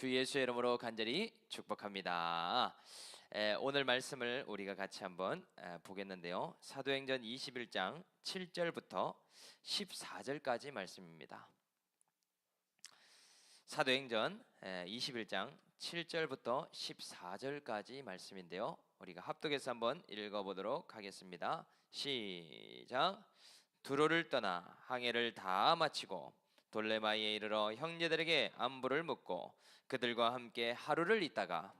주 예수의 이름으로 간절히 축복합니다. 오늘 말씀을 우리가 같이 한번 보겠는데요. 사도행전 21장 7절부터 14절까지 말씀입니다. 사도행전 21장 7절부터 14절까지 말씀인데요. 우리가 합독해서 한번 읽어보도록 하겠습니다. 시작. 두로를 떠나 항해를 다 마치고 돌레마이에 이르러 형제들에게 안부를 묻고 그들과 함께 하루를 있다가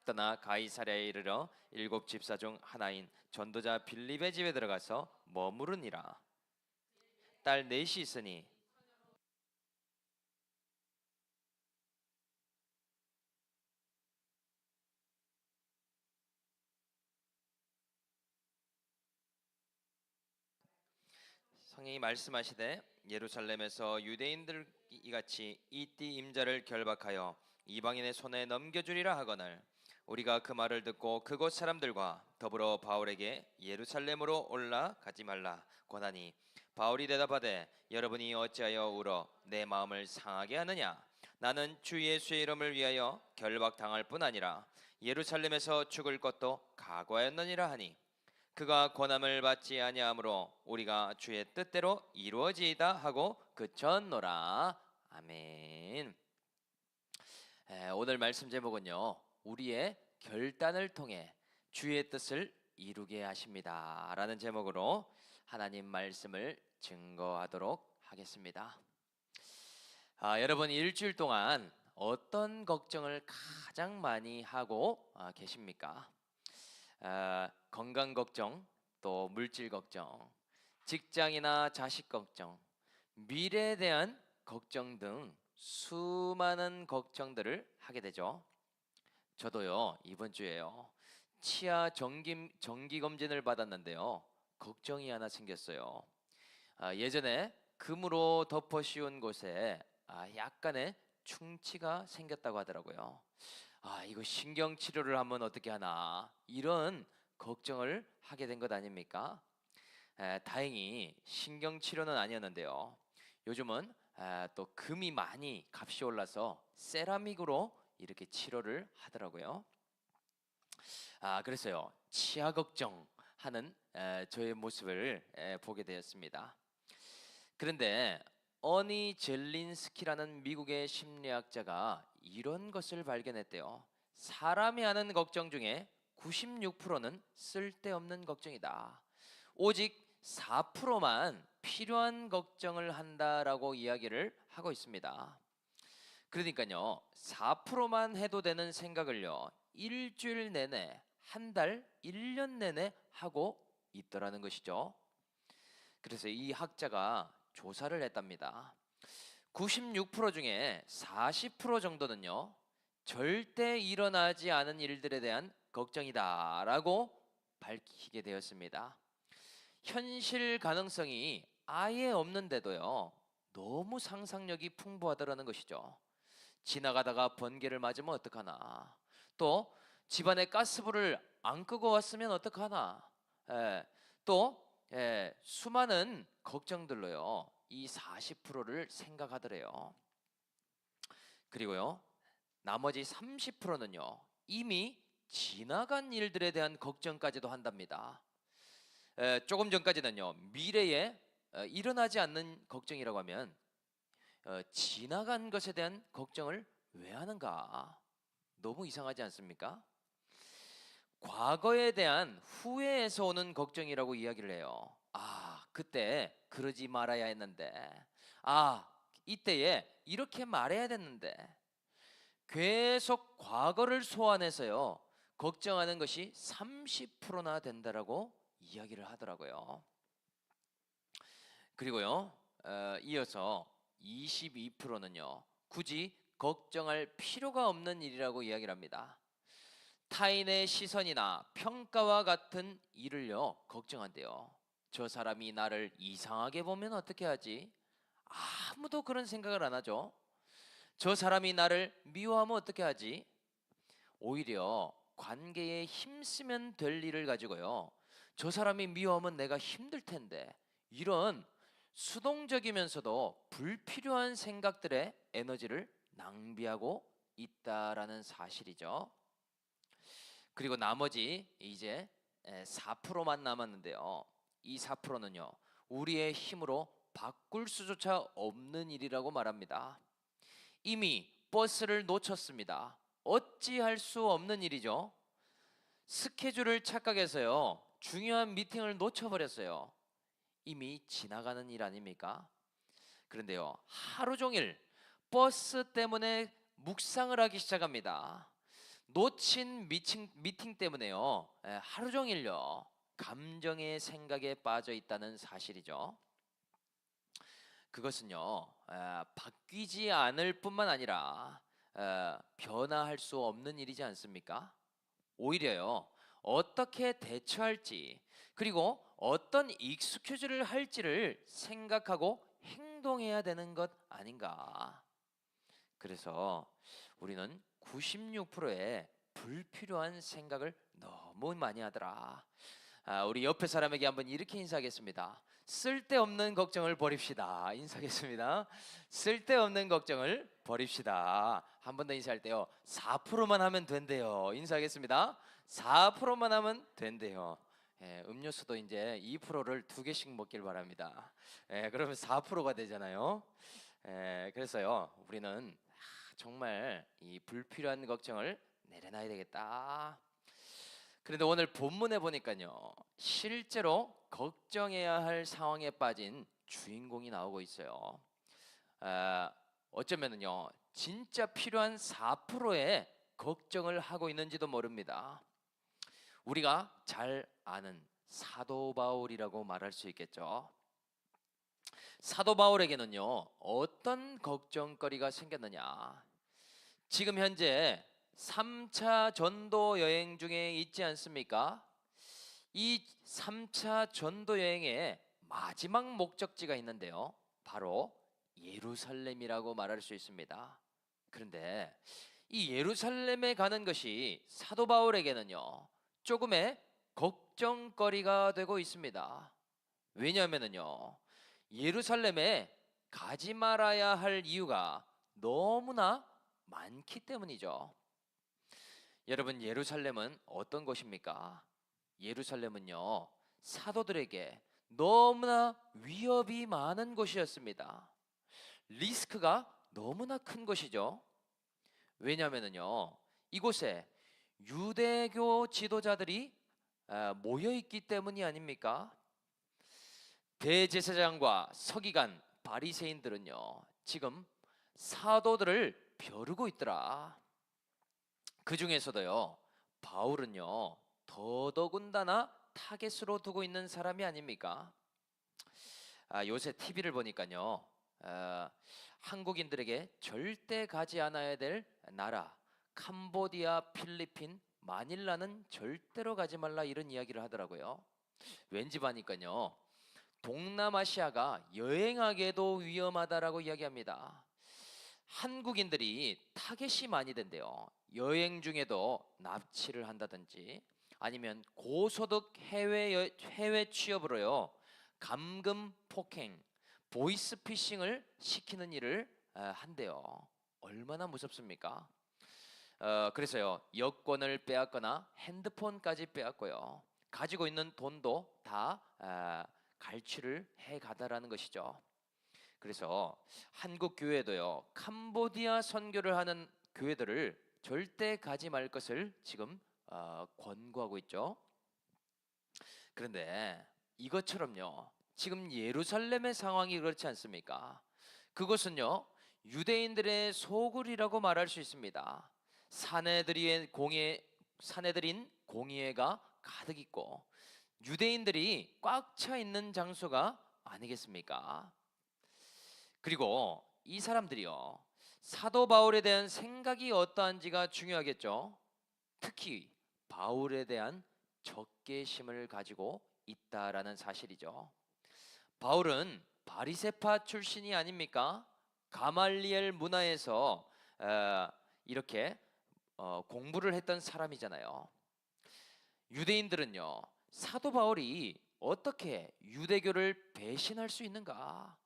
떠나 가이사랴에 이르러 7 집사 중 하나인 전도자 빌립의 집에 들어가서 머무르니라. 딸 넷이 있으니 성령이 말씀하시되 예루살렘에서 유대인들 이같이 이띠 임자를 결박하여 이방인의 손에 넘겨주리라 하거늘 우리가 그 말을 듣고 그곳 사람들과 더불어 바울에게 예루살렘으로 올라가지 말라 권하니 바울이 대답하되 여러분이 어찌하여 울어 내 마음을 상하게 하느냐 나는 주 예수의 이름을 위하여 결박당할 뿐 아니라 예루살렘에서 죽을 것도 각오하였느니라 하니 그가 권함을 받지 아니하므로 우리가 주의 뜻대로 이루어지이다 하고 그쳤노라. 아멘. 오늘 말씀 제목은요, 우리의 결단을 통해 주의 뜻을 이루게 하십니다 라는 제목으로 하나님 말씀을 증거하도록 하겠습니다. 여러분 일주일 동안 어떤 걱정을 가장 많이 하고 계십니까? 건강 걱정, 또 물질 걱정, 직장이나 자식 걱정, 미래에 대한 걱정 등 수많은 걱정들을 하게 되죠. 저도요, 이번 주에요, 치아 정기 검진을 받았는데요, 걱정이 하나 생겼어요. 예전에 금으로 덮어 씌운 곳에 약간의 충치가 생겼다고 하더라고요. 이거 신경 치료를 하면 어떻게 하나 이런 걱정을 하게 된 것 아닙니까? 다행히 신경 치료는 아니었는데요. 요즘은 또 금이 많이 값이 올라서 세라믹으로 이렇게 치료를 하더라고요. 그래서요, 치아 걱정하는 저의 모습을 보게 되었습니다. 그런데 어니 젤린스키라는 미국의 심리학자가 이런 것을 발견했대요. 사람이 하는 걱정 중에 96%는 쓸데없는 걱정이다. 오직 4%만 필요한 걱정을 한다라고 이야기를 하고 있습니다. 그러니까요, 4%만 해도 되는 생각을요, 일주일 내내, 한 달, 1년 내내 하고 있더라는 것이죠. 그래서 이 학자가 조사를 했답니다. 96% 중에 40% 정도는요, 절대 일어나지 않은 일들에 대한 걱정이다라고 밝히게 되었습니다. 현실 가능성이 아예 없는데도요, 너무 상상력이 풍부하다라는 것이죠. 지나가다가 번개를 맞으면 어떡하나, 또 집안에 가스불을 안 끄고 왔으면 어떡하나, 또 수많은 걱정들로요, 이 40%를 생각하더래요. 그리고요, 나머지 30%는요, 이미 지나간 일들에 대한 걱정까지도 한답니다. 조금 전까지는요, 미래에 일어나지 않는 걱정이라고 하면 지나간 것에 대한 걱정을 왜 하는가? 너무 이상하지 않습니까? 과거에 대한 후회에서 오는 걱정이라고 이야기를 해요. 그때 그러지 말아야 했는데, 이때에 이렇게 말해야 됐는데, 계속 과거를 소환해서요, 걱정하는 것이 30%나 된다라고 이야기를 하더라고요. 그리고요, 이어서 22%는요, 굳이 걱정할 필요가 없는 일이라고 이야기를 합니다. 타인의 시선이나 평가와 같은 일을요, 걱정한대요. 저 사람이 나를 이상하게 보면 어떻게 하지? 아무도 그런 생각을 안 하죠. 저 사람이 나를 미워하면 어떻게 하지? 오히려 관계에 힘쓰면 될 일을 가지고요, 저 사람이 미워하면 내가 힘들 텐데, 이런 수동적이면서도 불필요한 생각들에 에너지를 낭비하고 있다라는 사실이죠. 그리고 나머지 이제 4%만 남았는데요. 이 4%는요. 우리의 힘으로 바꿀 수조차 없는 일이라고 말합니다. 이미 버스를 놓쳤습니다. 어찌할 수 없는 일이죠. 스케줄을 착각해서요. 중요한 미팅을 놓쳐버렸어요. 이미 지나가는 일 아닙니까? 그런데요. 하루 종일 버스 때문에 묵상을 하기 시작합니다. 놓친 미팅 때문에요. 하루 종일요. 감정의 생각에 빠져 있다는 사실이죠. 그것은요. 바뀌지 않을 뿐만 아니라 변화할 수 없는 일이지 않습니까? 오히려요. 어떻게 대처할지 그리고 어떤 익스큐즈를 할지를 생각하고 행동해야 되는 것 아닌가. 그래서 우리는 96%의 불필요한 생각을 너무 많이 하더라. 우리 옆에 사람에게 한번 이렇게 인사하겠습니다. 쓸데없는 걱정을 버립시다. 인사하겠습니다. 쓸데없는 걱정을 버립시다. 한 번 더 인사할 때요. 4%만 하면 된대요. 인사하겠습니다. 4%만 하면 된대요. 음료수도 이제 2%를 2개씩 먹길 바랍니다. 그러면 4%가 되잖아요. 그래서요. 우리는 정말 이 불필요한 걱정을 내려놔야 되겠다. 그런데 오늘 본문에 보니까요. 실제로 걱정해야 할 상황에 빠진 주인공이 나오고 있어요. 어쩌면은요. 진짜 필요한 4%의 걱정을 하고 있는지도 모릅니다. 우리가 잘 아는 사도 바울이라고 말할 수 있겠죠. 사도 바울에게는요. 어떤 걱정거리가 생겼느냐? 지금 현재 3차 전도 여행 중에 있지 않습니까? 이 3차 전도 여행의 마지막 목적지가 있는데요. 바로 예루살렘이라고 말할 수 있습니다. 그런데 이 예루살렘에 가는 것이 사도 바울에게는요. 조금의 걱정거리가 되고 있습니다. 왜냐하면요. 예루살렘에 가지 말아야 할 이유가 너무나 많기 때문이죠. 여러분, 예루살렘은 어떤 곳입니까? 예루살렘은요, 사도들에게 너무나 위협이 많은 곳이었습니다. 리스크가 너무나 큰 것이죠. 왜냐하면요, 이곳에 유대교 지도자들이 모여 있기 때문이 아닙니까? 대제사장과 서기관, 바리새인들은요, 지금 사도들을 벼르고 있더라. 그 중에서도요, 바울은요, 더더군다나 타겟으로 두고 있는 사람이 아닙니까? 요새 TV를 보니까요, 한국인들에게 절대 가지 않아야 될 나라, 캄보디아, 필리핀, 마닐라는 절대로 가지 말라 이런 이야기를 하더라고요. 왠지 봐니까요, 동남아시아가 여행하기에도 위험하다라고 이야기합니다. 한국인들이 타겟이 많이 된대요. 여행 중에도 납치를 한다든지 아니면 고소득 해외 취업으로요. 감금 폭행, 보이스피싱을 시키는 일을 한대요. 얼마나 무섭습니까? 그래서요. 여권을 빼앗거나 핸드폰까지 빼앗고요. 가지고 있는 돈도 다 갈취를 해 가다라는 것이죠. 그래서 한국 교회도요. 캄보디아 선교를 하는 교회들을 절대 가지 말 것을 지금 권고하고 있죠. 그런데 이것처럼요. 지금 예루살렘의 상황이 그렇지 않습니까? 그것은요. 유대인들의 소굴이라고 말할 수 있습니다. 사내들인 공의회가 가득 있고 유대인들이 꽉 차 있는 장소가 아니겠습니까? 그리고 이 사람들이요. 사도 바울에 대한 생각이 어떠한지가 중요하겠죠. 특히 바울에 대한 적개심을 가지고 있다라는 사실이죠. 바울은 바리새파 출신이 아닙니까? 가말리엘 문화에서 이렇게 공부를 했던 사람이잖아요. 유대인들은요. 사도 바울이 어떻게 유대교를 배신할 수 있는가?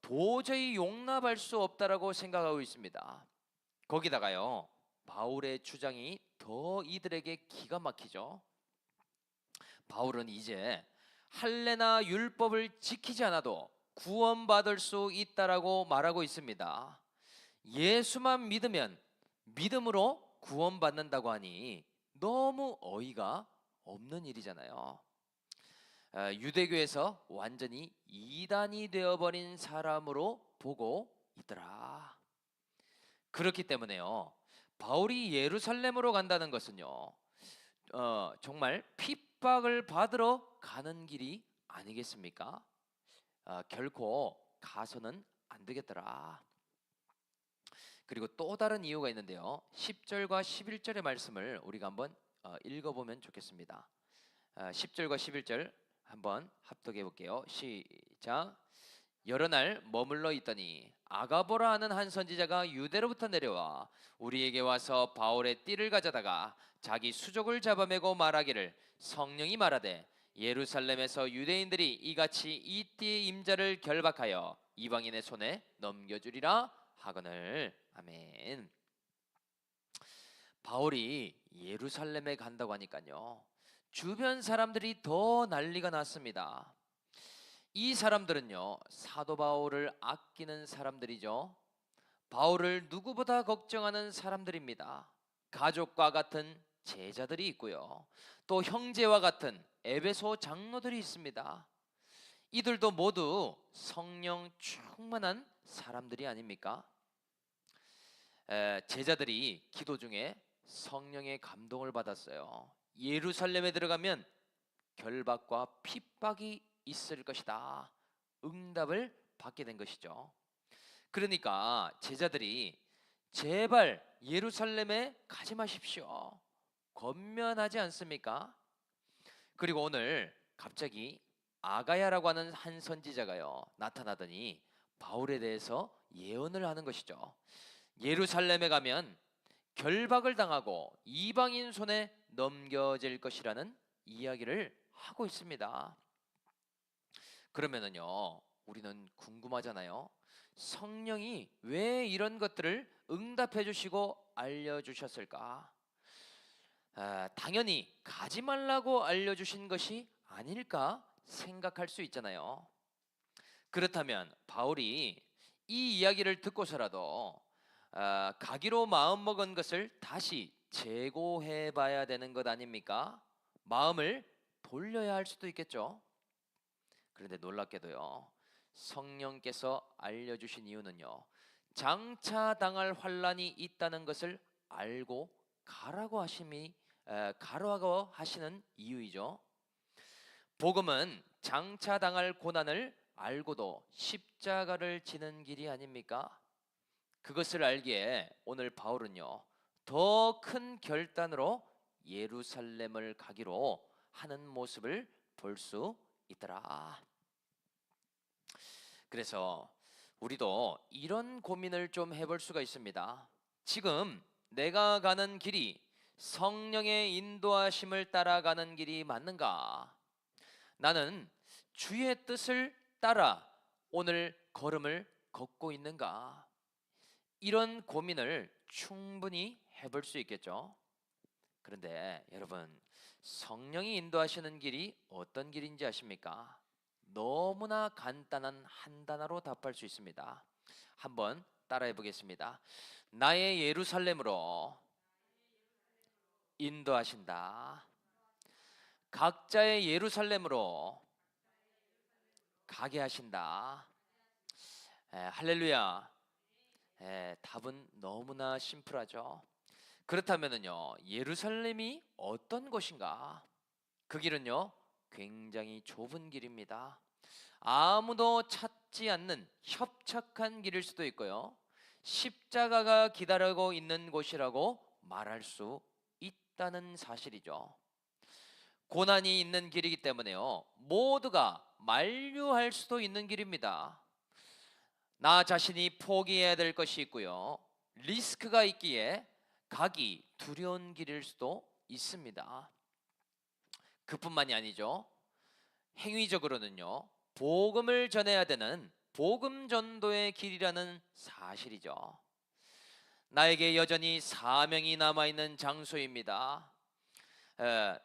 도저히 용납할 수 없다라고 생각하고 있습니다. 거기다가요, 바울의 주장이 더 이들에게 기가 막히죠. 바울은 이제 할례나 율법을 지키지 않아도 구원받을 수 있다라고 말하고 있습니다. 예수만 믿으면 믿음으로 구원받는다고 하니 너무 어이가 없는 일이잖아요. 유대교에서 완전히 이단이 되어버린 사람으로 보고 있더라. 그렇기 때문에요, 바울이 예루살렘으로 간다는 것은요, 정말 핍박을 받으러 가는 길이 아니겠습니까? 결코 가서는 안 되겠더라. 그리고 또 다른 이유가 있는데요, 10절과 11절의 말씀을 우리가 한번 읽어보면 좋겠습니다. 10절과 11절 한번 합독해 볼게요. 시작. 여러 날 머물러 있더니 아가보라 하는 한 선지자가 유대로부터 내려와 우리에게 와서 바울의 띠를 가져다가 자기 수족을 잡아매고 말하기를, 성령이 말하되 예루살렘에서 유대인들이 이같이 이 띠의 임자를 결박하여 이방인의 손에 넘겨주리라 하거늘. 아멘. 바울이 예루살렘에 간다고 하니까요, 주변 사람들이 더 난리가 났습니다. 이 사람들은요, 사도 바울을 아끼는 사람들이죠. 바울을 누구보다 걱정하는 사람들입니다. 가족과 같은 제자들이 있고요, 또 형제와 같은 에베소 장로들이 있습니다. 이들도 모두 성령 충만한 사람들이 아닙니까? 제자들이 기도 중에 성령의 감동을 받았어요. 예루살렘에 들어가면 결박과 핍박이 있을 것이다, 응답을 받게 된 것이죠. 그러니까 제자들이 제발 예루살렘에 가지 마십시오, 권면하지 않습니까? 그리고 오늘 갑자기 아가야라고 하는 한 선지자가요, 나타나더니 바울에 대해서 예언을 하는 것이죠. 예루살렘에 가면 결박을 당하고 이방인 손에 넘겨질 것이라는 이야기를 하고 있습니다. 그러면은요, 우리는 궁금하잖아요. 성령이 왜 이런 것들을 응답해 주시고 알려주셨을까? 당연히 가지 말라고 알려주신 것이 아닐까 생각할 수 있잖아요. 그렇다면 바울이 이 이야기를 듣고서라도 가기로 마음먹은 것을 다시 재고해 봐야 되는 것 아닙니까? 마음을 돌려야 할 수도 있겠죠. 그런데 놀랍게도요, 성령께서 알려주신 이유는요, 장차 당할 환란이 있다는 것을 알고 가라고 하시는 이유이죠. 복음은 장차 당할 고난을 알고도 십자가를 지는 길이 아닙니까? 그것을 알기에 오늘 바울은요, 더 큰 결단으로 예루살렘을 가기로 하는 모습을 볼 수 있더라. 그래서 우리도 이런 고민을 좀 해볼 수가 있습니다. 지금 내가 가는 길이 성령의 인도하심을 따라가는 길이 맞는가? 나는 주의 뜻을 따라 오늘 걸음을 걷고 있는가? 이런 고민을 충분히 해볼 수 있겠죠. 그런데 여러분, 성령이 인도하시는 길이 어떤 길인지 아십니까? 너무나 간단한 한 단어로 답할 수 있습니다. 한번 따라해 보겠습니다. 나의 예루살렘으로 인도하신다. 각자의 예루살렘으로 가게 하신다. 할렐루야. 답은 너무나 심플하죠. 그렇다면은요, 예루살렘이 어떤 곳인가? 그 길은요, 굉장히 좁은 길입니다. 아무도 찾지 않는 협착한 길일 수도 있고요, 십자가가 기다리고 있는 곳이라고 말할 수 있다는 사실이죠. 고난이 있는 길이기 때문에요, 모두가 만류할 수도 있는 길입니다. 나 자신이 포기해야 될 것이 있고요, 리스크가 있기에 가기 두려운 길일 수도 있습니다. 그뿐만이 아니죠. 행위적으로는요, 복음을 전해야 되는 복음 전도의 길이라는 사실이죠. 나에게 여전히 사명이 남아있는 장소입니다.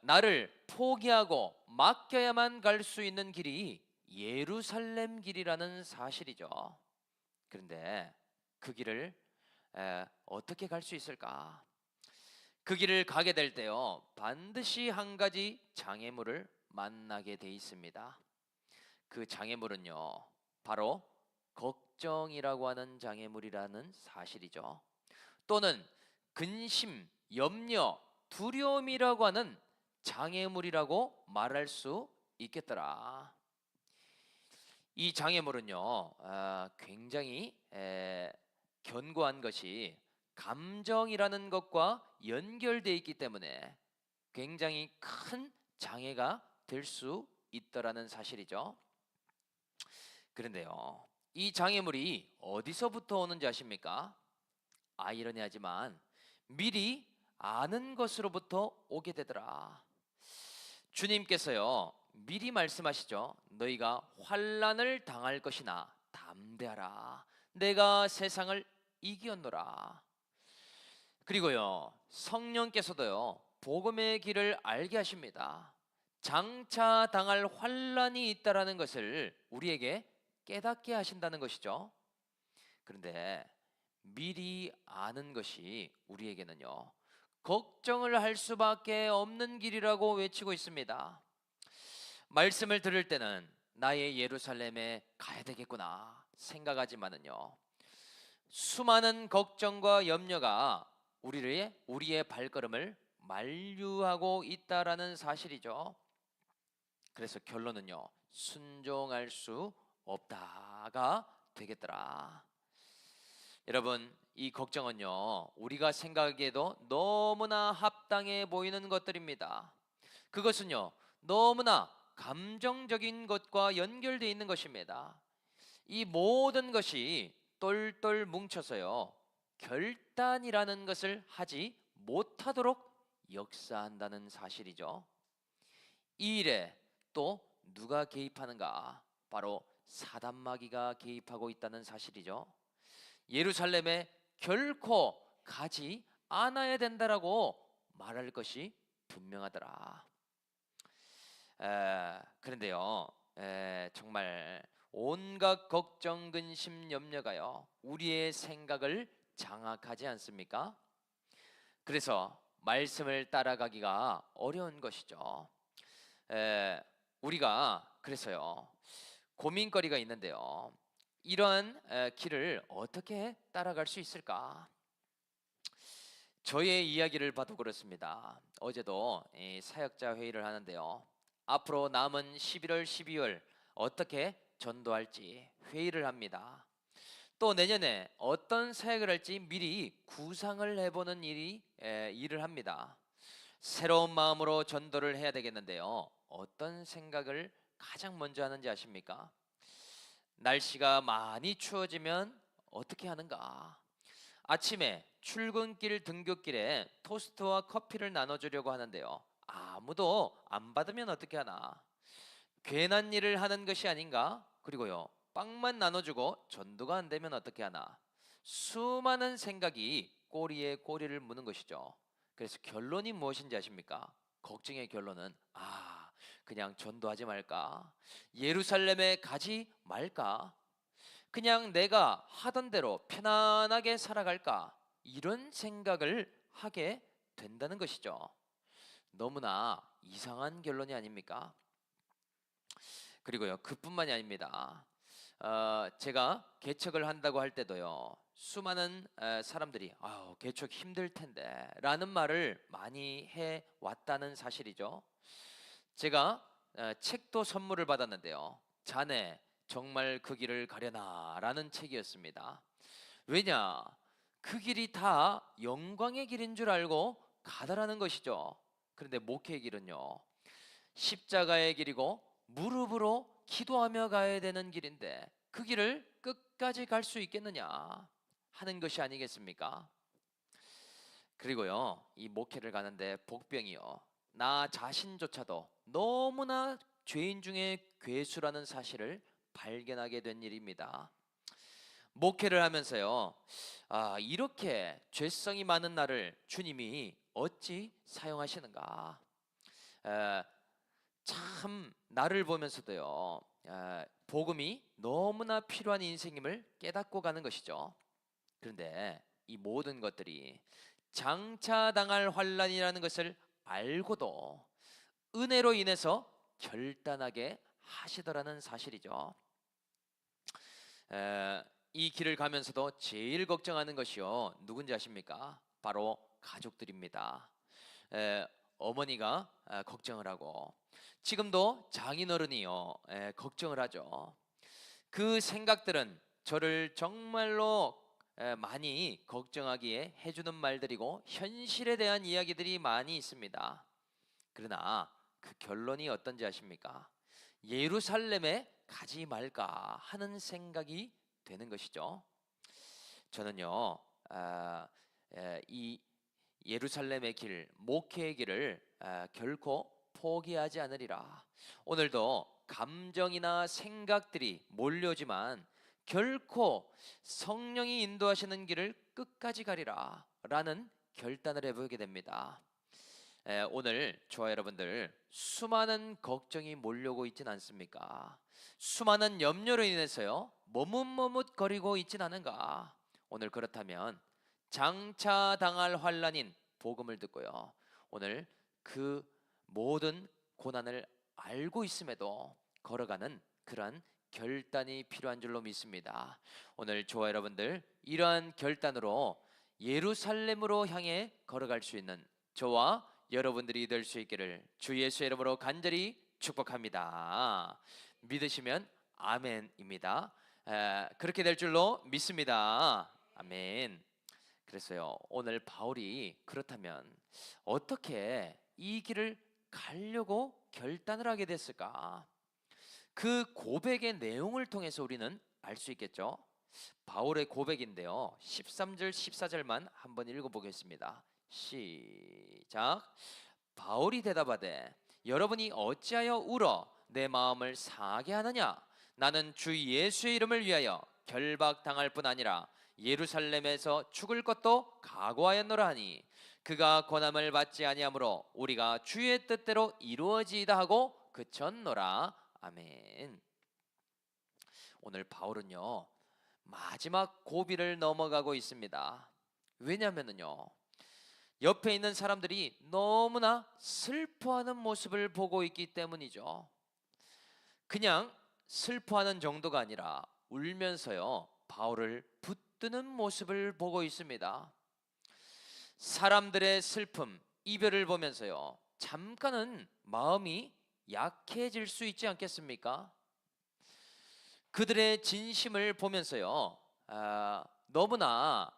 나를 포기하고 맡겨야만 갈 수 있는 길이 예루살렘 길이라는 사실이죠. 그런데 그 길을 어떻게 갈 수 있을까? 그 길을 가게 될 때요, 반드시 한 가지 장애물을 만나게 돼 있습니다. 그 장애물은요, 바로 걱정이라고 하는 장애물이라는 사실이죠. 또는 근심, 염려, 두려움이라고 하는 장애물이라고 말할 수 있겠더라. 이 장애물은요, 굉장히 견고한 것이 감정이라는 것과 연결되어 있기 때문에 굉장히 큰 장애가 될 수 있더라는 사실이죠. 그런데요, 이 장애물이 어디서부터 오는지 아십니까? 아이러니하지만 미리 아는 것으로부터 오게 되더라. 주님께서요, 미리 말씀하시죠. 너희가 환난을 당할 것이나 담대하라. 내가 세상을 이기었노라. 그리고요, 성령께서도요, 복음의 길을 알게 하십니다. 장차 당할 환난이 있다라는 것을 우리에게 깨닫게 하신다는 것이죠. 그런데 미리 아는 것이 우리에게는요, 걱정을 할 수밖에 없는 길이라고 외치고 있습니다. 말씀을 들을 때는 나의 예루살렘에 가야 되겠구나 생각하지만은요, 수많은 걱정과 염려가 우리의 발걸음을 만류하고 있다라는 사실이죠. 그래서 결론은요, 순종할 수 없다가 되겠더라. 여러분, 이 걱정은요, 우리가 생각하기에도 너무나 합당해 보이는 것들입니다. 그것은요, 너무나 감정적인 것과 연결되어 있는 것입니다. 이 모든 것이 똘똘 뭉쳐서요, 결단이라는 것을 하지 못하도록 역사한다는 사실이죠. 이 일에 또 누가 개입하는가? 바로 사단마귀가 개입하고 있다는 사실이죠. 예루살렘에 결코 가지 않아야 된다라고 말할 것이 분명하더라. 그런데요, 정말 온갖 걱정, 근심, 염려가요, 우리의 생각을 장악하지 않습니까? 그래서 말씀을 따라가기가 어려운 것이죠. 우리가 그래서요, 고민거리가 있는데요, 이러한 길을 어떻게 따라갈 수 있을까? 저의 이야기를 봐도 그렇습니다. 어제도 사역자 회의를 하는데요, 앞으로 남은 11월, 12월 어떻게 전도할지 회의를 합니다. 또 내년에 어떤 사역을 할지 미리 구상을 해보는 일을 합니다. 새로운 마음으로 전도를 해야 되겠는데요, 어떤 생각을 가장 먼저 하는지 아십니까? 날씨가 많이 추워지면 어떻게 하는가? 아침에 출근길 등굣길에 토스트와 커피를 나눠주려고 하는데요, 아무도 안 받으면 어떻게 하나? 괜한 일을 하는 것이 아닌가? 그리고요, 빵만 나눠주고 전도가 안 되면 어떻게 하나? 수많은 생각이 꼬리에 꼬리를 무는 것이죠. 그래서 결론이 무엇인지 아십니까? 걱정의 결론은 그냥 전도하지 말까? 예루살렘에 가지 말까? 그냥 내가 하던 대로 편안하게 살아갈까? 이런 생각을 하게 된다는 것이죠. 너무나 이상한 결론이 아닙니까? 그리고요, 그뿐만이 아닙니다. 제가 개척을 한다고 할 때도요, 수많은 사람들이 개척 힘들 텐데 라는 말을 많이 해 왔다는 사실이죠. 제가 책도 선물을 받았는데요, 자네 정말 그 길을 가려나 라는 책이었습니다. 왜냐, 그 길이 다 영광의 길인 줄 알고 가다라는 것이죠. 그런데 목회의 길은요, 십자가의 길이고 무릎으로 기도하며 가야 되는 길인데 그 길을 끝까지 갈 수 있겠느냐 하는 것이 아니겠습니까? 그리고요, 이 목회를 가는데 복병이요, 나 자신조차도 너무나 죄인 중에 괴수라는 사실을 발견하게 된 일입니다. 목회를 하면서요, 이렇게 죄성이 많은 나를 주님이 어찌 사용하시는가? 에, 참 나를 보면서도요, 복음이 너무나 필요한 인생임을 깨닫고 가는 것이죠. 그런데 이 모든 것들이 장차 당할 환란이라는 것을 알고도 은혜로 인해서 결단하게 하시더라는 사실이죠. 이 길을 가면서도 제일 걱정하는 것이요, 누군지 아십니까? 바로 가족들입니다. 어머니가 걱정을 하고, 지금도 장인어른이요, 걱정을 하죠. 그 생각들은 저를 정말로 많이 걱정하기에 해주는 말들이고 현실에 대한 이야기들이 많이 있습니다. 그러나 그 결론이 어떤지 아십니까? 예루살렘에 가지 말까 하는 생각이 되는 것이죠. 저는요, 이 예루살렘의 길, 목회의 길을 결코 포기하지 않으리라. 오늘도 감정이나 생각들이 몰려오지만 결코 성령이 인도하시는 길을 끝까지 가리라 라는 결단을 해보게 됩니다. 오늘 저와 여러분들 수많은 걱정이 몰려오고 있진 않습니까? 수많은 염려로 인해서요, 머뭇머뭇거리고 있진 않은가? 오늘 그렇다면 장차 당할 환란인 복음을 듣고요, 오늘 그 모든 고난을 알고 있음에도 걸어가는 그러한 결단이 필요한 줄로 믿습니다. 오늘 저와 여러분들 이러한 결단으로 예루살렘으로 향해 걸어갈 수 있는 저와 여러분들이 될 수 있기를 주 예수의 이름으로 간절히 축복합니다. 믿으시면 아멘입니다. 그렇게 될 줄로 믿습니다. 아멘. 그래서요, 오늘 바울이 그렇다면 어떻게 이 길을 가려고 결단을 하게 됐을까? 그 고백의 내용을 통해서 우리는 알 수 있겠죠. 바울의 고백인데요, 13절 14절만 한번 읽어보겠습니다. 시작. 바울이 대답하되 여러분이 어찌하여 울어 내 마음을 상하게 하느냐? 나는 주 예수의 이름을 위하여 결박당할 뿐 아니라 예루살렘에서 죽을 것도 각오하였노라 하니 그가 권함을 받지 아니하므로 우리가 주의 뜻대로 이루어지이다 하고 그쳤노라. 아멘. 오늘 바울은요, 마지막 고비를 넘어가고 있습니다. 왜냐하면요, 옆에 있는 사람들이 너무나 슬퍼하는 모습을 보고 있기 때문이죠. 그냥 슬퍼하는 정도가 아니라 울면서요, 바울을 붙드는 모습을 보고 있습니다. 사람들의 슬픔, 이별을 보면서요, 잠깐은 마음이 약해질 수 있지 않겠습니까? 그들의 진심을 보면서요, 너무나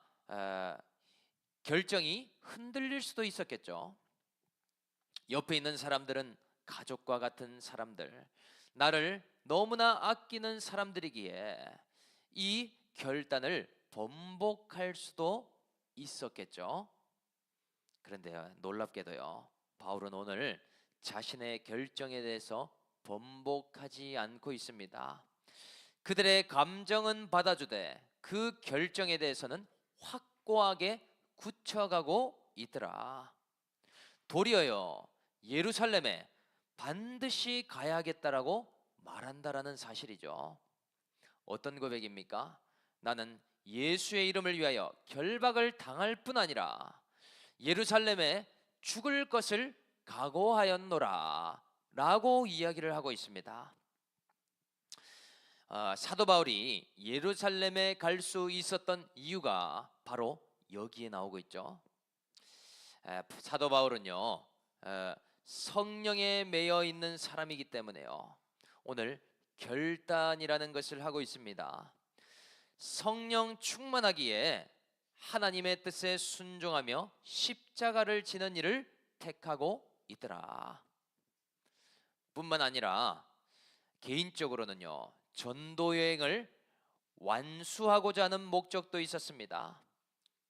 결정이 흔들릴 수도 있었겠죠. 옆에 있는 사람들은 가족과 같은 사람들, 나를 너무나 아끼는 사람들이기에 이 결단을 번복할 수도 있었겠죠. 그런데 놀랍게도요, 바울은 오늘 자신의 결정에 대해서 번복하지 않고 있습니다. 그들의 감정은 받아주되 그 결정에 대해서는 확고하게 굳혀가고 있더라. 도리어요, 예루살렘에 반드시 가야겠다라고 말한다라는 사실이죠. 어떤 고백입니까? 나는 예수의 이름을 위하여 결박을 당할 뿐 아니라 예루살렘에 죽을 것을 각오하였노라 라고 이야기를 하고 있습니다. 사도 바울이 예루살렘에 갈 수 있었던 이유가 바로 여기에 나오고 있죠. 사도 바울은요, 성령에 매여 있는 사람이기 때문에요, 오늘 결단이라는 것을 하고 있습니다. 성령 충만하기에 하나님의 뜻에 순종하며 십자가를 지는 일을 택하고 있더라. 뿐만 아니라 개인적으로는요, 전도 여행을 완수하고자 하는 목적도 있었습니다.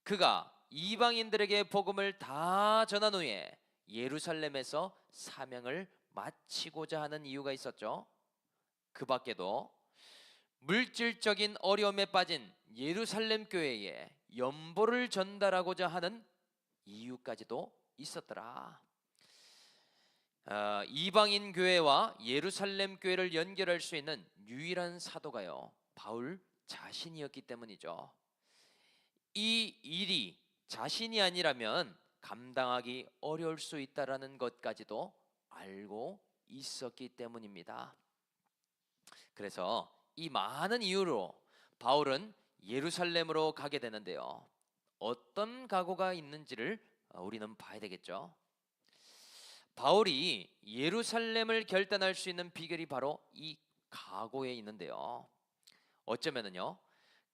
그가 이방인들에게 복음을 다 전한 후에 예루살렘에서 사명을 마치고자 하는 이유가 있었죠. 그 밖에도 물질적인 어려움에 빠진 예루살렘 교회에 연보를 전달하고자 하는 이유까지도 있었더라. 이방인 교회와 예루살렘 교회를 연결할 수 있는 유일한 사도가요, 바울 자신이었기 때문이죠. 이 일이 자신이 아니라면 감당하기 어려울 수 있다라는 것까지도 알고 있었기 때문입니다. 그래서 이 많은 이유로 바울은 예루살렘으로 가게 되는데요. 어떤 각오가 있는지를 우리는 봐야 되겠죠. 바울이 예루살렘을 결단할 수 있는 비결이 바로 이 각오에 있는데요. 어쩌면은요,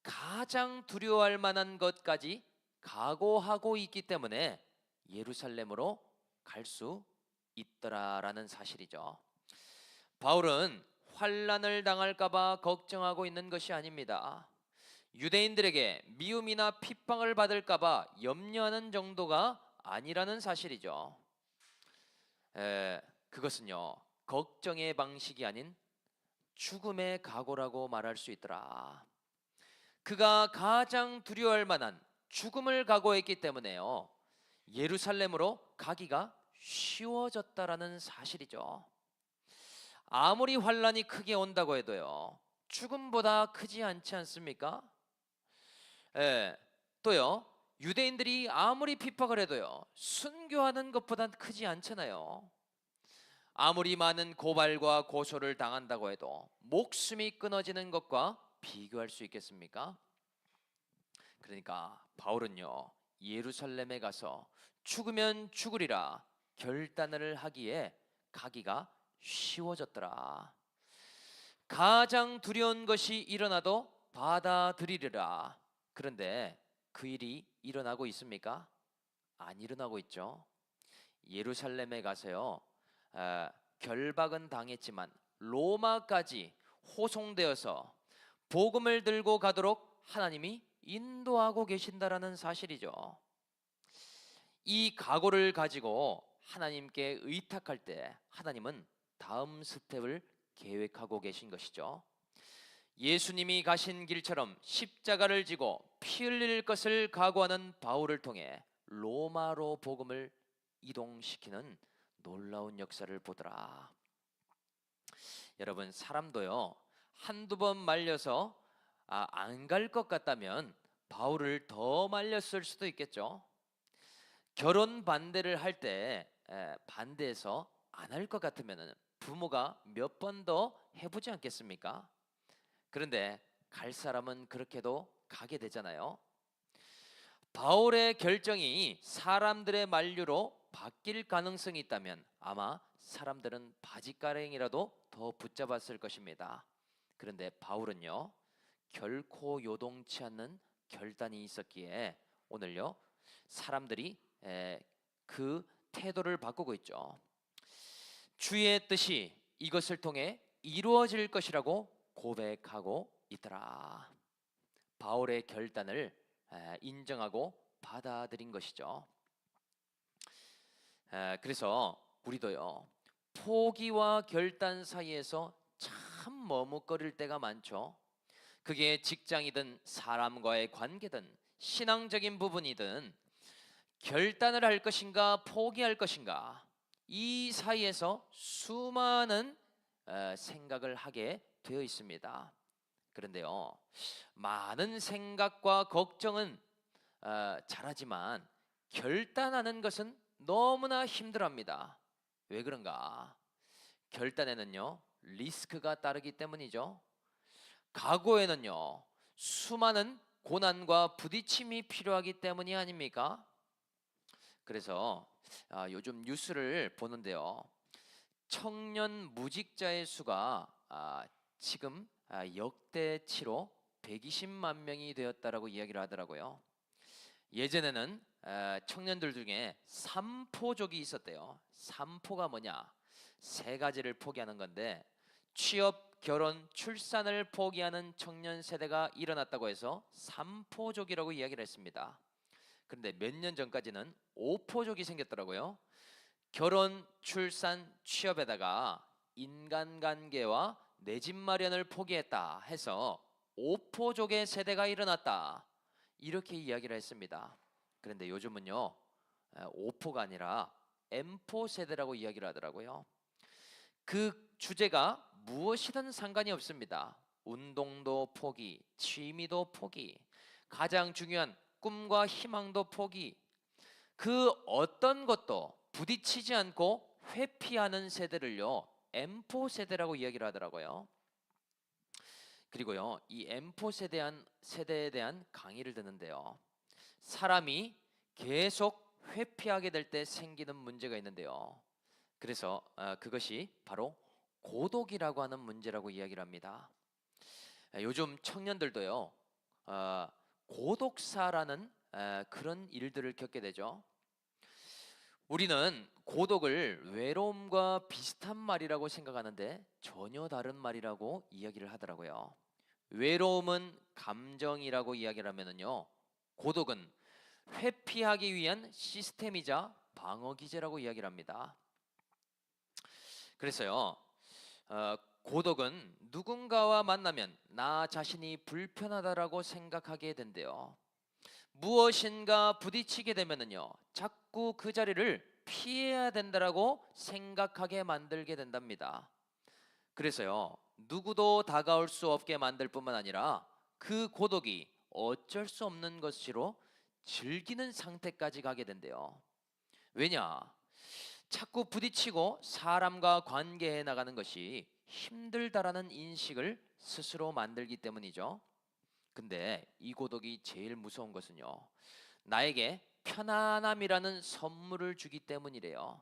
가장 두려워할 만한 것까지 각오하고 있기 때문에 예루살렘으로 갈 수 있더라라는 사실이죠. 바울은 환난을 당할까봐 걱정하고 있는 것이 아닙니다. 유대인들에게 미움이나 핍박을 받을까봐 염려하는 정도가 아니라는 사실이죠. 그것은요, 걱정의 방식이 아닌 죽음의 각오라고 말할 수 있더라. 그가 가장 두려워할 만한 죽음을 각오했기 때문에요, 예루살렘으로 가기가 쉬워졌다라는 사실이죠. 아무리 환란이 크게 온다고 해도요, 죽음보다 크지 않지 않습니까? 또요, 유대인들이 아무리 핍박을 해도요, 순교하는 것보단 크지 않잖아요. 아무리 많은 고발과 고소를 당한다고 해도 목숨이 끊어지는 것과 비교할 수 있겠습니까? 그러니까 바울은요, 예루살렘에 가서 죽으면 죽으리라 결단을 하기에 가기가 쉬워졌더라. 가장 두려운 것이 일어나도 받아들이리라. 그런데 그 일이 일어나고 있습니까? 안 일어나고 있죠. 예루살렘에 가서요, 결박은 당했지만 로마까지 호송되어서 복음을 들고 가도록 하나님이 인도하고 계신다라는 사실이죠. 이 각오를 가지고 하나님께 의탁할 때 하나님은 다음 스텝을 계획하고 계신 것이죠. 예수님이 가신 길처럼 십자가를 지고 피 흘릴 것을 각오하는 바울을 통해 로마로 복음을 이동시키는 놀라운 역사를 보더라. 여러분, 사람도요, 한두 번 말려서 안 갈 것 같다면 바울을 더 말렸을 수도 있겠죠. 결혼 반대를 할 때 반대해서 안 할 것 같으면 부모가 몇 번 더 해보지 않겠습니까? 그런데 갈 사람은 그렇게도 가게 되잖아요. 바울의 결정이 사람들의 만류로 바뀔 가능성이 있다면 아마 사람들은 바지가랑이라도 더 붙잡았을 것입니다. 그런데 바울은요, 결코 요동치 않는 결단이 있었기에 오늘요, 사람들이 그 태도를 바꾸고 있죠. 주의 뜻이 이것을 통해 이루어질 것이라고 고백하고 있더라. 바울의 결단을 인정하고 받아들인 것이죠. 그래서 우리도요, 포기와 결단 사이에서 참 머뭇거릴 때가 많죠. 그게 직장이든 사람과의 관계든 신앙적인 부분이든 결단을 할 것인가 포기할 것인가, 이 사이에서 수많은 생각을 하게 되어 있습니다. 그런데요, 많은 생각과 걱정은 잘하지만 결단하는 것은 너무나 힘들어합니다. 왜 그런가? 결단에는요, 리스크가 따르기 때문이죠. 각오에는요, 수많은 고난과 부딪힘이 필요하기 때문이 아닙니까? 그래서 요즘 뉴스를 보는데요, 청년 무직자의 수가 지금 역대치로 120만 명이 되었다라고 이야기를 하더라고요. 예전에는 청년들 중에 삼포족이 있었대요. 삼포가 뭐냐? 세 가지를 포기하는 건데, 취업, 결혼, 출산을 포기하는 청년 세대가 일어났다고 해서 삼포족이라고 이야기를 했습니다. 그런데 몇 년 전까지는 오포족이 생겼더라고요. 결혼, 출산, 취업에다가 인간관계와 내 집 마련을 포기했다 해서 오포족의 세대가 일어났다, 이렇게 이야기를 했습니다. 그런데 요즘은요, 오포가 아니라 엠포 세대라고 이야기를 하더라고요. 그 주제가 무엇이든 상관이 없습니다. 운동도 포기, 취미도 포기, 가장 중요한 꿈과 희망도 포기, 그 어떤 것도 부딪히지 않고 회피하는 세대를요, M4 세대라고 이야기를 하더라고요. 그리고요, 이 M4 세대에 대한 강의를 듣는데요, 사람이 계속 회피하게 될 때 생기는 문제가 있는데요, 그래서 그것이 바로 고독이라고 하는 문제라고 이야기를 합니다. 요즘 청년들도요, 고독사라는 그런 일들을 겪게 되죠. 우리는 고독을 외로움과 비슷한 말이라고 생각하는데 전혀 다른 말이라고 이야기를 하더라고요. 외로움은 감정이라고 이야기를 하면은요, 고독은 회피하기 위한 시스템이자 방어 기제라고 이야기를 합니다. 그래서요, 고독은 누군가와 만나면 나 자신이 불편하다라고 생각하게 된대요. 무엇인가 부딪히게 되면은요, 자꾸 그 자리를 피해야 된다라고 생각하게 만들게 된답니다. 그래서요, 누구도 다가올 수 없게 만들 뿐만 아니라 그 고독이 어쩔 수 없는 것으로 즐기는 상태까지 가게 된대요. 왜냐? 자꾸 부딪히고 사람과 관계해 나가는 것이 힘들다라는 인식을 스스로 만들기 때문이죠. 근데 이 고독이 제일 무서운 것은요, 나에게 편안함이라는 선물을 주기 때문이래요.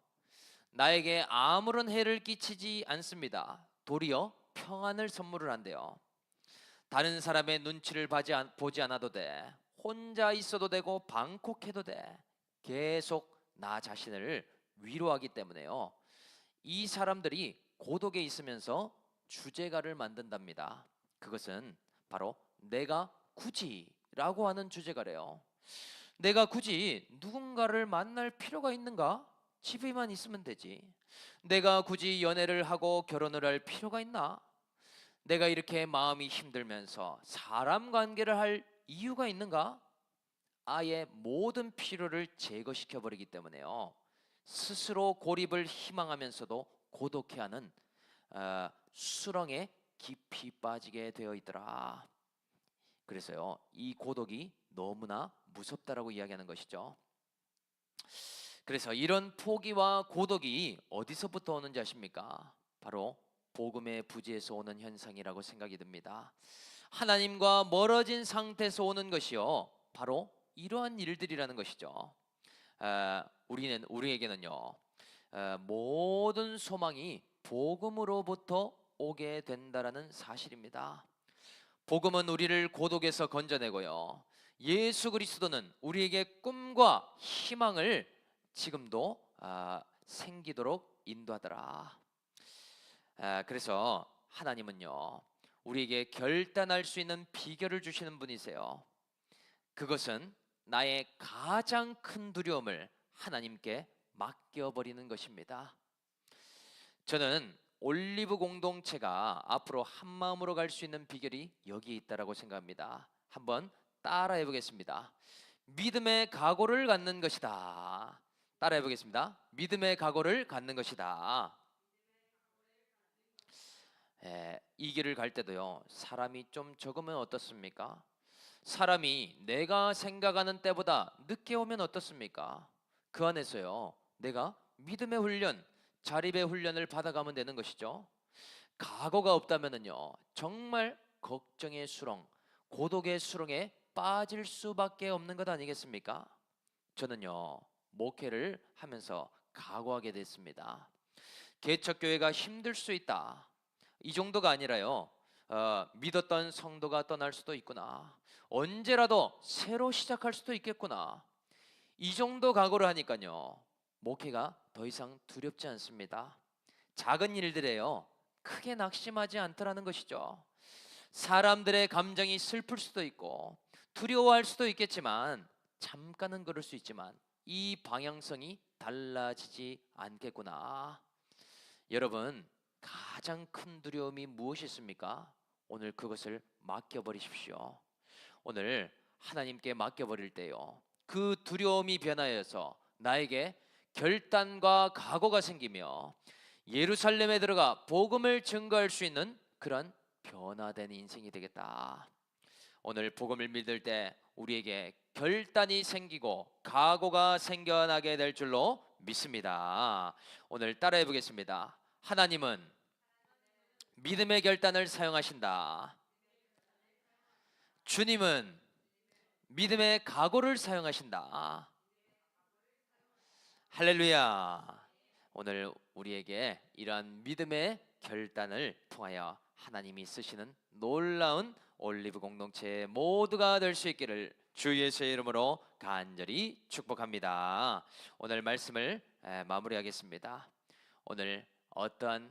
나에게 아무런 해를 끼치지 않습니다. 도리어 평안을 선물을 한대요. 다른 사람의 눈치를 보지 않아도 돼. 혼자 있어도 되고 방콕해도 돼. 계속 나 자신을 위로하기 때문에요, 이 사람들이 고독에 있으면서 주제가를 만든답니다. 그것은 바로 내가 굳이라고 하는 주제가래요. 내가 굳이 누군가를 만날 필요가 있는가? 집에만 있으면 되지. 내가 굳이 연애를 하고 결혼을 할 필요가 있나? 내가 이렇게 마음이 힘들면서 사람 관계를 할 이유가 있는가? 아예 모든 필요를 제거시켜 버리기 때문에요, 스스로 고립을 희망하면서도 고독해하는 수렁에 깊이 빠지게 되어 있더라. 그래서요, 이 고독이 너무나 무섭다라고 이야기하는 것이죠. 그래서 이런 포기와 고독이 어디서부터 오는지 아십니까? 바로 복음의 부재에서 오는 현상이라고 생각이 듭니다. 하나님과 멀어진 상태에서 오는 것이요, 바로 이러한 일들이라는 것이죠. 우리에게는요, 모든 소망이 복음으로부터 오게 된다라는 사실입니다. 복음은 우리를 고독에서 건져내고요, 예수 그리스도는 우리에게 꿈과 희망을 지금도 생기도록 인도하더라. 그래서 하나님은요, 우리에게 결단할 수 있는 비결을 주시는 분이세요. 그것은 나의 가장 큰 두려움을 하나님께 맡겨버리는 것입니다. 저는 올리브 공동체가 앞으로 한 마음으로 갈 수 있는 비결이 여기에 있다고 생각합니다. 한번 따라해 보겠습니다. 믿음의 각오를 갖는 것이다. 따라해 보겠습니다. 믿음의 각오를 갖는 것이다. 이 길을 갈 때도요, 사람이 좀 적으면 어떻습니까? 사람이 내가 생각하는 때보다 늦게 오면 어떻습니까? 그 안에서요, 내가 믿음의 훈련, 자립의 훈련을 받아가면 되는 것이죠. 각오가 없다면은요, 정말 걱정의 수렁, 고독의 수렁에 빠질 수밖에 없는 것 아니겠습니까? 저는요, 목회를 하면서 각오하게 됐습니다. 개척교회가 힘들 수 있다, 이 정도가 아니라요, 믿었던 성도가 떠날 수도 있구나, 언제라도 새로 시작할 수도 있겠구나, 이 정도 각오를 하니까요, 목회가 더 이상 두렵지 않습니다. 작은 일들에요, 크게 낙심하지 않더라는 것이죠. 사람들의 감정이 슬플 수도 있고 두려워할 수도 있겠지만, 잠깐은 그럴 수 있지만 이 방향성이 달라지지 않겠구나. 여러분, 가장 가장 큰 두려움이 무엇이 있습니까? 오늘 그것을 맡겨버리십시오. 오늘 하나님께 맡겨버릴 때요, 그 두려움이 변하여서 나에게 결단과 각오가 생기며 예루살렘에 들어가 복음을 증거할 수 있는 그런 변화된 인생이 되겠다. 오늘 복음을 믿을 때 우리에게 결단이 생기고 각오가 생겨나게 될 줄로 믿습니다. 오늘 따라해 보겠습니다. 하나님은 믿음의 결단을 사용하신다. 주님은 믿음의 각오를 사용하신다. 할렐루야. 오늘 우리에게 이러한 믿음의 결단을 통하여 하나님이 쓰시는 놀라운 올리브 공동체 모두가 될 수 있기를 주 예수의 이름으로 간절히 축복합니다. 오늘 말씀을 마무리하겠습니다. 오늘 어떠한